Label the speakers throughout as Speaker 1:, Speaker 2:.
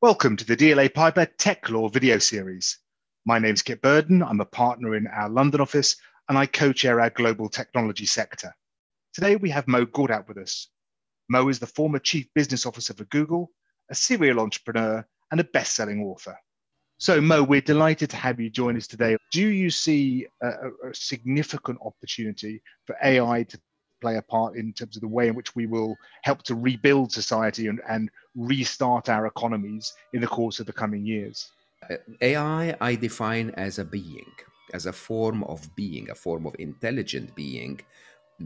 Speaker 1: Welcome to the DLA Piper TechLaw video series. My name's Kit Burden. I'm a partner in our London office and I co-chair our global technology sector. Today we have Mo Gawdat with us. Mo is the former chief business officer for Google, a serial entrepreneur and a best-selling author. So Mo, we're delighted to have you join us today. Do you see a significant opportunity for AI to play a part in terms of the way in which we will help to rebuild society and restart our economies in the course of the coming years?
Speaker 2: AI, I define as a being, as a form of being, a form of intelligent being,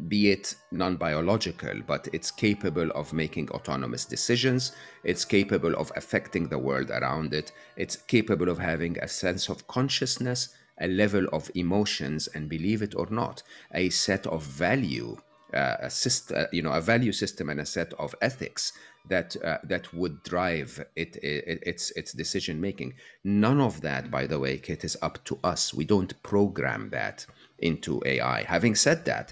Speaker 2: be it non-biological, but it's capable of making autonomous decisions. It's capable of affecting the world around it. It's capable of having a sense of consciousness, a level of emotions, and believe it or not, a set of value, a value system and a set of ethics that would drive its decision making. None of that, by the way, Kit, is up to us. We don't program that into AI. Having said that,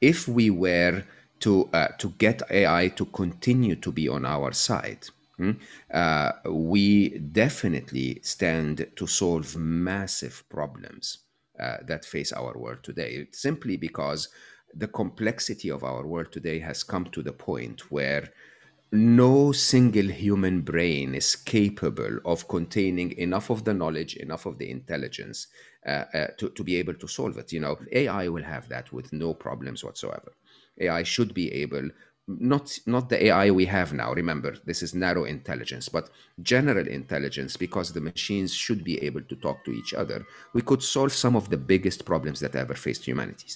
Speaker 2: if we were to get AI to continue to be on our side, we definitely stand to solve massive problems that face our world today, simply because the complexity of our world today has come to the point where no single human brain is capable of containing enough of the knowledge, enough of the intelligence to be able to solve it. You know, AI will have that with no problems whatsoever. AI should be able, not the AI we have now. Remember, this is narrow intelligence, but general intelligence, because the machines should be able to talk to each other. We could solve some of the biggest problems that ever faced humanity.